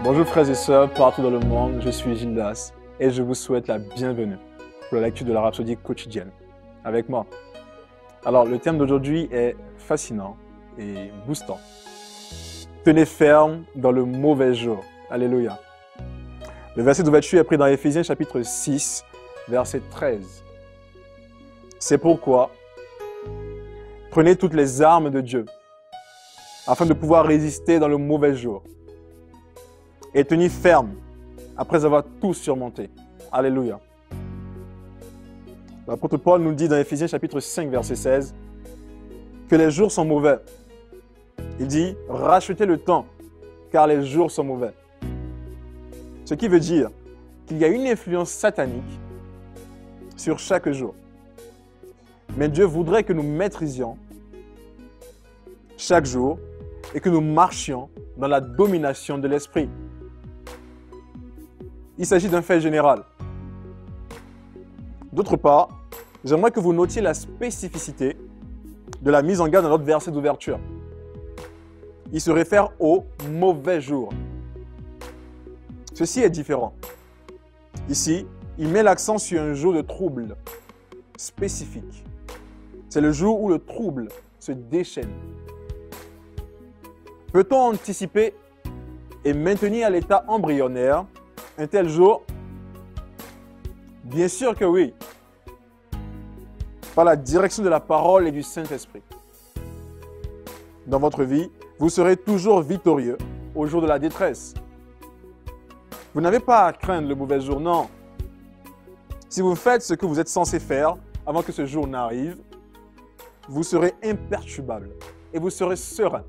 Bonjour frères et sœurs partout dans le monde, je suis Gildas et je vous souhaite la bienvenue pour la lecture de la Rhapsodie quotidienne avec moi. Alors le thème d'aujourd'hui est fascinant et boostant. Tenez ferme dans le mauvais jour. Alléluia. Le verset d'ouverture est pris dans Éphésiens chapitre 6, verset 13. C'est pourquoi prenez toutes les armes de Dieu afin de pouvoir résister dans le mauvais jour et tenir ferme après avoir tout surmonté. Alléluia. L'apôtre Paul nous dit dans Éphésiens chapitre 5, verset 16, que les jours sont mauvais. Il dit, rachetez le temps, car les jours sont mauvais. Ce qui veut dire qu'il y a une influence satanique sur chaque jour. Mais Dieu voudrait que nous maîtrisions chaque jour et que nous marchions dans la domination de l'esprit. Il s'agit d'un fait général. D'autre part, j'aimerais que vous notiez la spécificité de la mise en garde dans notre verset d'ouverture. Il se réfère au mauvais jour. Ceci est différent. Ici, il met l'accent sur un jour de trouble spécifique. C'est le jour où le trouble se déchaîne. Peut-on anticiper et maintenir à l'état embryonnaire un tel jour? Bien sûr que oui. Par la direction de la parole et du Saint-Esprit. Dans votre vie, vous serez toujours victorieux au jour de la détresse. Vous n'avez pas à craindre le mauvais jour, non. Si vous faites ce que vous êtes censé faire avant que ce jour n'arrive, vous serez imperturbable et vous serez serein.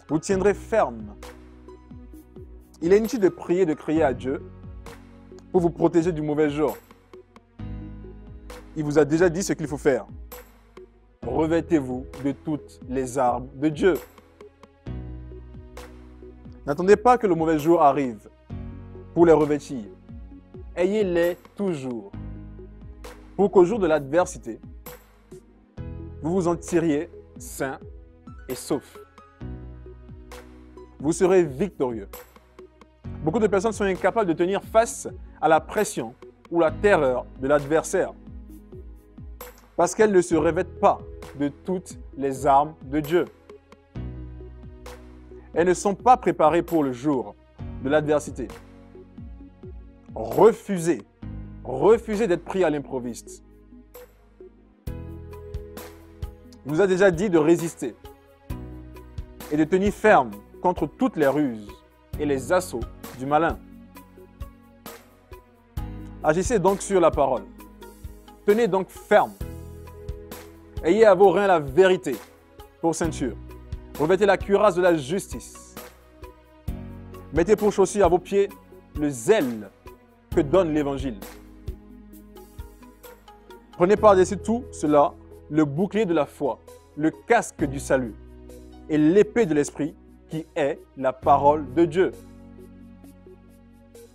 Vous tiendrez ferme. Il est inutile de prier, de crier à Dieu pour vous protéger du mauvais jour. Il vous a déjà dit ce qu'il faut faire. Revêtez-vous de toutes les armes de Dieu. N'attendez pas que le mauvais jour arrive pour les revêtir. Ayez-les toujours pour qu'au jour de l'adversité, vous vous en tiriez sain et sauf. Vous serez victorieux. Beaucoup de personnes sont incapables de tenir face à la pression ou la terreur de l'adversaire parce qu'elles ne se revêtent pas de toutes les armes de Dieu. Elles ne sont pas préparées pour le jour de l'adversité. Refusez d'être pris à l'improviste. Il vous a déjà dit de résister et de tenir ferme contre toutes les ruses et les assauts du malin. Agissez donc sur la parole. Tenez donc ferme. Ayez à vos reins la vérité pour ceinture. Revêtez la cuirasse de la justice. Mettez pour chaussure à vos pieds le zèle que donne l'Évangile. Prenez par-dessus tout cela le bouclier de la foi, le casque du salut et l'épée de l'esprit qui est la parole de Dieu.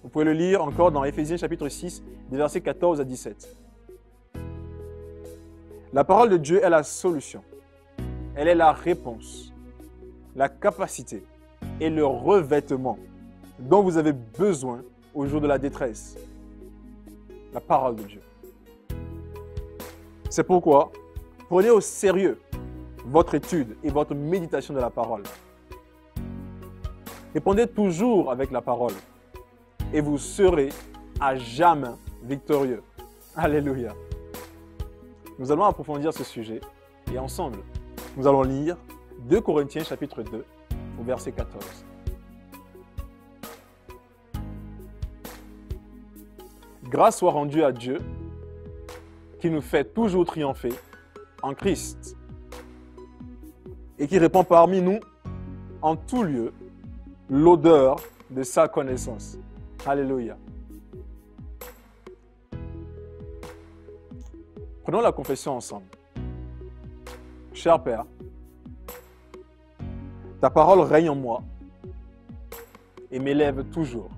Vous pouvez le lire encore dans Éphésiens chapitre 6, des versets 14 à 17. La parole de Dieu est la solution. Elle est la réponse, la capacité et le revêtement dont vous avez besoin au jour de la détresse. La parole de Dieu. C'est pourquoi prenez au sérieux votre étude et votre méditation de la parole. Répondez toujours avec la parole et vous serez à jamais victorieux. Alléluia. Nous allons approfondir ce sujet et ensemble, nous allons lire 2 Corinthiens chapitre 2 au verset 14. Grâce soit rendue à Dieu qui nous fait toujours triompher en Christ et qui répand parmi nous en tout lieu l'odeur de sa connaissance. Alléluia. Prenons la confession ensemble. Cher Père, ta parole règne en moi et m'élève toujours.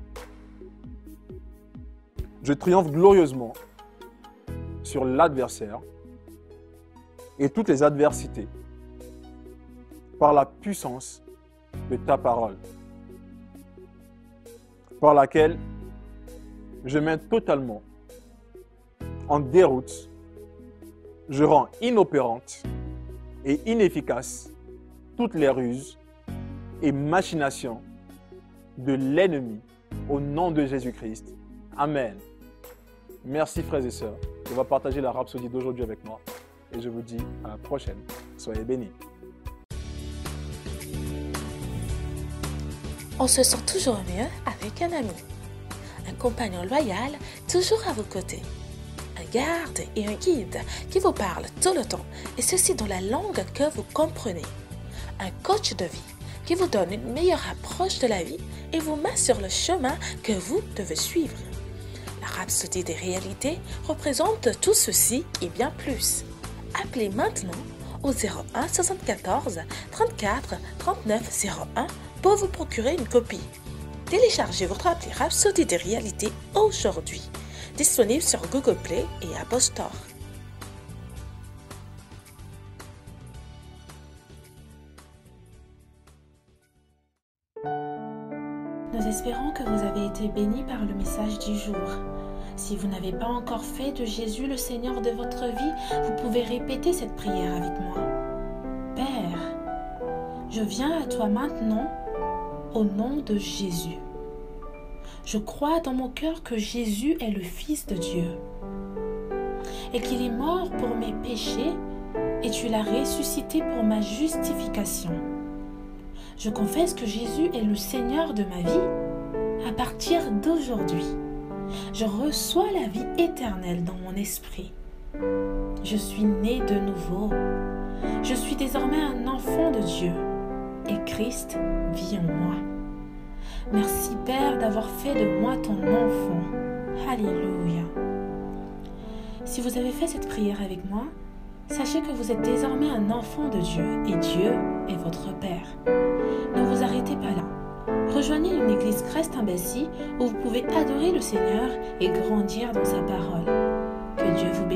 Je triomphe glorieusement sur l'adversaire et toutes les adversités par la puissance de ta parole. par laquelle je mets totalement en déroute, je rends inopérante et inefficace toutes les ruses et machinations de l'ennemi au nom de Jésus-Christ. Amen. Merci frères et sœurs d'avoir partagé la rhapsodie d'aujourd'hui avec moi et je vous dis à la prochaine. Soyez bénis. On se sent toujours mieux avec un ami, un compagnon loyal toujours à vos côtés, un garde et un guide qui vous parle tout le temps et ceci dans la langue que vous comprenez, un coach de vie qui vous donne une meilleure approche de la vie et vous met sur le chemin que vous devez suivre. La rhapsodie des réalités représente tout ceci et bien plus. Appelez maintenant au 01 74 34 39 01 pour vous procurer une copie. Téléchargez votre appli Rhapsodie des réalités aujourd'hui, disponible sur Google Play et Apple Store. Nous espérons que vous avez été bénis par le message du jour. Si vous n'avez pas encore fait de Jésus le Seigneur de votre vie, vous pouvez répéter cette prière avec moi. Père, je viens à toi maintenant au nom de Jésus. Je crois dans mon cœur que Jésus est le Fils de Dieu et qu'il est mort pour mes péchés et tu l'as ressuscité pour ma justification. Je confesse que Jésus est le Seigneur de ma vie à partir d'aujourd'hui. Je reçois la vie éternelle dans mon esprit. Je suis né de nouveau. Je suis désormais un enfant de Dieu et Christ vit en moi. Merci Père d'avoir fait de moi ton enfant. Alléluia. Si vous avez fait cette prière avec moi, sachez que vous êtes désormais un enfant de Dieu et Dieu est votre Père. Ne vous arrêtez pas là. Rejoignez une église Christ Embassy où vous pouvez adorer le Seigneur et grandir dans sa parole. Que Dieu vous bénisse.